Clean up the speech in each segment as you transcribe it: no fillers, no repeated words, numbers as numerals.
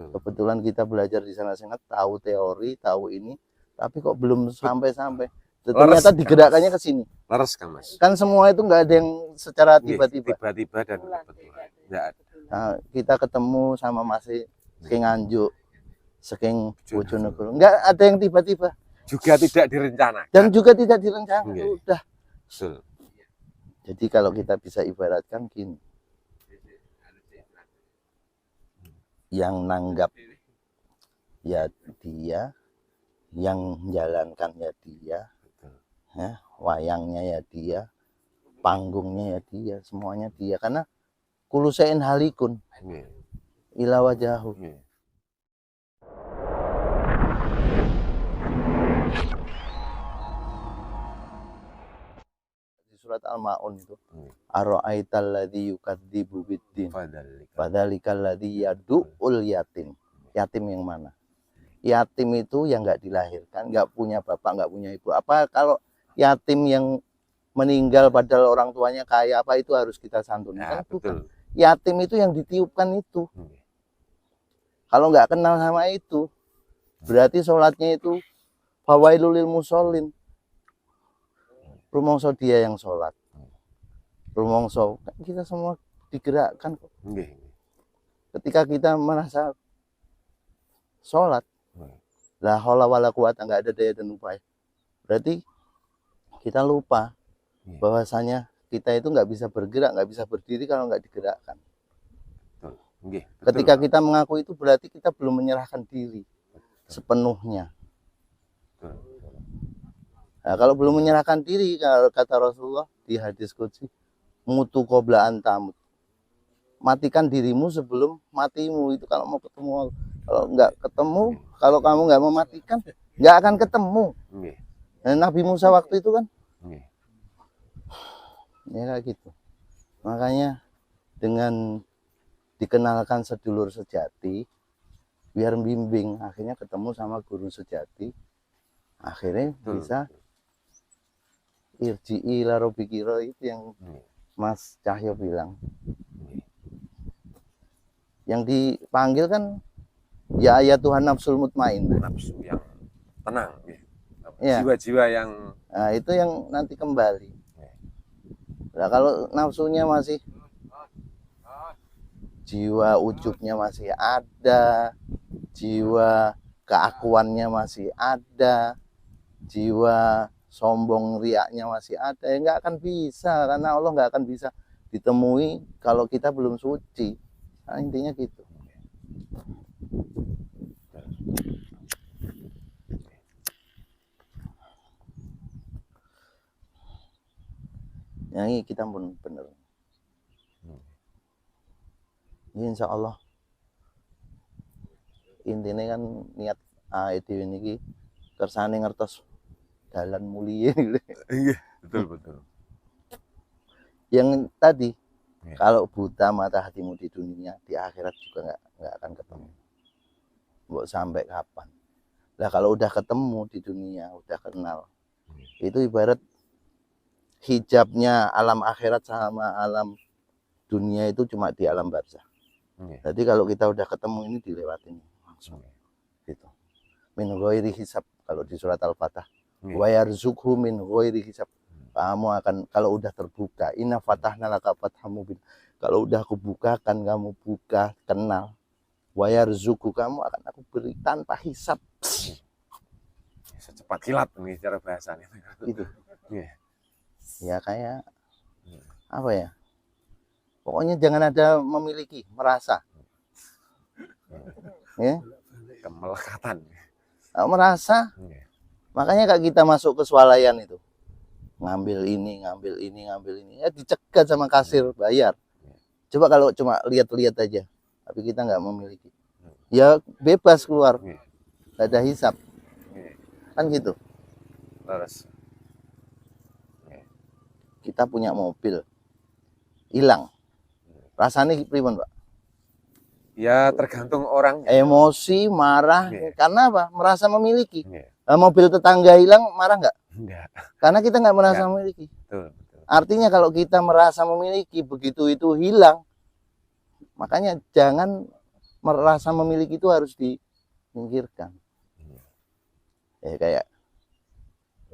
Kebetulan kita belajar di sana sangat tahu teori, tahu ini, tapi kok belum sampai-sampai. Ternyata digerakkannya ke sini. Leres kan Mas? Kan semua itu nggak ada yang secara tiba-tiba. Tiba-tiba dan kebetulan. Nggak ada. Nah, kita ketemu sama masih saking Nganjuk, saking Bojonegoro. Nggak ada yang tiba-tiba. Juga tidak direncanakan. Dan juga tidak direncanakan. Udah. Betul. Jadi kalau kita bisa ibaratkan gini. Yang nanggap ya dia, yang menjalankan ya dia, ya, wayangnya ya dia, panggungnya ya dia, semuanya dia. Karena kulusain halikun ila wajahu. Di surat Al-Maun itu, ara'aital ladzi yukadzibu biddin fadzalikal ladzi yad'ul yatim. Yatim yang mana? Yatim itu yang nggak dilahirkan, nggak punya bapak, nggak punya ibu. Apa kalau yatim yang meninggal padahal orang tuanya kaya, apa itu harus kita santunkan? Bukan. Yatim itu yang ditiupkan itu. Kalau nggak kenal sama itu, berarti sholatnya itu fawailul lil musholin. Rumongso dia yang sholat. Rumongso kita semua digerakkan kok. Ketika kita merasa sholat, la haula wala quwata, nggak ada daya dan upaya. Berarti kita lupa bahwasanya kita itu nggak bisa bergerak, nggak bisa berdiri kalau nggak digerakkan. Ketika kita mengaku itu berarti kita belum menyerahkan diri sepenuhnya. Nah, kalau belum menyerahkan diri, kalau kata Rasulullah di hadis qudsi, mutu qabla an tamut. Matikan dirimu sebelum matimu. Itu kalau mau ketemu. Kalau nggak ketemu, kalau kamu nggak mematikan, nggak akan ketemu. Dan Nabi Musa waktu itu kan, ya kayak gitu. Makanya dengan dikenalkan sedulur sejati, biar bimbing, akhirnya ketemu sama guru sejati, akhirnya bisa irji'i ila rabbikiro, itu yang Mas Cahyo bilang. Yang dipanggil kan ya ayat Tuhan nafsul mutmainnah, nafsu yang tenang, ya. Jiwa-jiwa yang, nah itu yang nanti kembali. Nah, kalau nafsunya masih, jiwa ujubnya masih ada, jiwa keakuannya masih ada, jiwa sombong riaknya masih ada, ya nggak akan bisa, karena Allah nggak akan bisa ditemui kalau kita belum suci. Nah, intinya gitu. Yang ini kita pun bener. Ini insya Allah intinya kan niat AED ini kersane ngertos dalan mulia. iya betul. Yang tadi kalau buta mata hatimu di dunia, di akhirat juga nggak akan ketemu. Mau sampai kapan? Lah kalau udah ketemu di dunia, udah kenal, itu ibarat hijabnya alam akhirat sama alam dunia itu cuma di alam barzah. Jadi kalau kita udah ketemu ini dilewatin langsung. Gitu. Min ghairi hisab kalau di surat Al-Fatah. Wa yarzuqhu min ghairi hisab. Kamu akan kalau udah terbuka, inna fatahna laka fatham mubin. Kalau udah aku bukakan, kamu buka, kenal. Wa yarzuqhu, kamu akan aku beri tanpa hisab. Secepat kilat nih cara bahasanya. Gitu. Ya kayak apa ya? Pokoknya jangan ada memiliki, merasa. Ya. Kemelekatan. Merasa. Makanya kayak kita masuk ke swalayan itu. Ngambil ini. Ya dicegat sama kasir, bayar. Coba kalau cuma lihat-lihat aja. Tapi kita nggak memiliki. Ya bebas keluar. Nggak ada hisap. Kan gitu. Terus. Kita punya mobil. Hilang. Rasanya pripun, Pak? Ya tergantung orang. Emosi, marah, karena apa? Merasa memiliki. Mobil tetangga hilang, marah nggak? Enggak. Karena kita nggak merasa memiliki. Betul. Artinya kalau kita merasa memiliki, begitu itu hilang, makanya jangan merasa memiliki itu harus disingkirkan. Ya kayak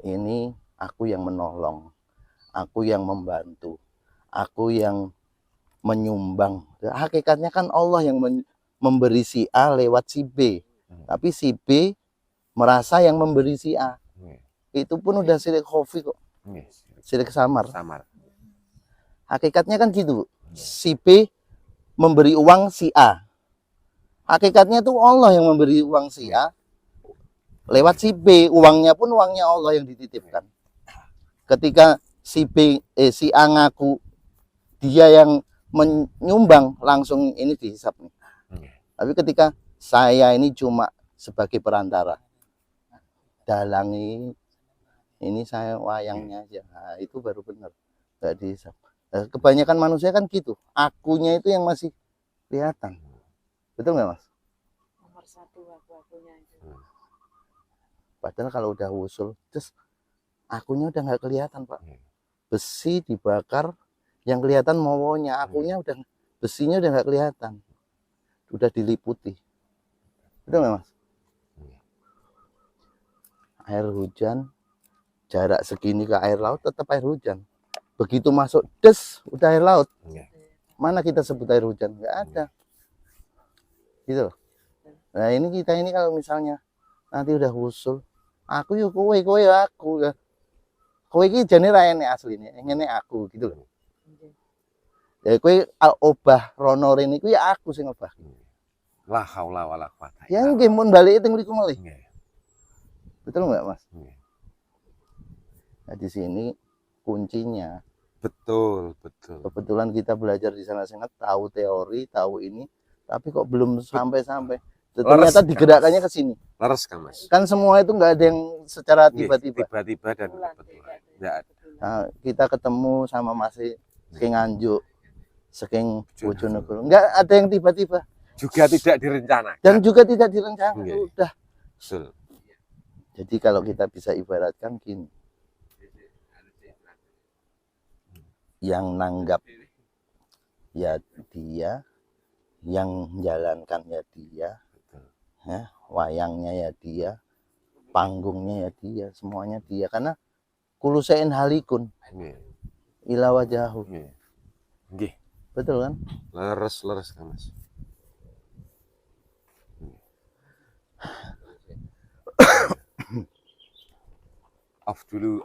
ini aku yang menolong, aku yang membantu, aku yang menyumbang. Hakikatnya kan Allah yang memberi si A lewat si B, tapi si B merasa yang memberi si A. Itu pun udah syirik khafi kok, syirik samar. Hakikatnya kan gitu, si B memberi uang si A. Hakikatnya tuh Allah yang memberi uang si A lewat si B, uangnya pun uangnya Allah yang dititipkan. Ketika si A ngaku dia yang menyumbang, langsung ini dihisap nih. Tapi ketika saya ini cuma sebagai perantara, dalangi ini saya wayangnya aja, nah, itu baru benar, nggak dihisap. Nah, kebanyakan manusia kan gitu, akunya itu yang masih kelihatan, betul nggak Mas? Nomor satu aku-akunya itu. Padahal kalau udah usul, terus akunya udah nggak kelihatan Pak. Besi dibakar, yang kelihatan mowonya, akunya udah, besinya udah nggak kelihatan, udah diliputi. Betul nggak Mas? Air hujan, jarak segini ke air laut tetap air hujan. Begitu masuk des, udah air laut. Mana kita sebut air hujan? Nggak ada. Gitu loh. Nah ini kita ini kalau misalnya nanti udah usul, aku yuk kowe aku ya. Kowe iki jane ra enek asline, ngene aku gitu loh. Ya kowe obah rono rene iku ya aku sing obah. La haula wala quwata. Ya nggih mun balik teng mriku malih. Betul enggak, Mas? Nah, di sini kuncinya. Betul. Kebetulan kita belajar di sana sangat tahu teori, tahu ini, tapi kok belum sampai-sampai. Ternyata digerakkannya ke sini. Leres kan Mas? Kan semua itu nggak ada yang secara tiba-tiba. Tiba-tiba dan kebetulan. Ya. Nah, kita ketemu sama Mas saking Nganjuk, saking Bojonegoro. Nggak ada yang tiba-tiba. Juga tidak direncanakan. Dan juga tidak direncanakan. Udah. Betul. Jadi kalau kita bisa ibaratkan gini. Yang nanggap ya dia, yang menjalankan ya dia, ya, wayangnya ya dia, panggungnya ya dia, semuanya dia. Karena kulusein halikun ila wajahu. Nggih. Betul kan? Leres kan Mas. Off dulu.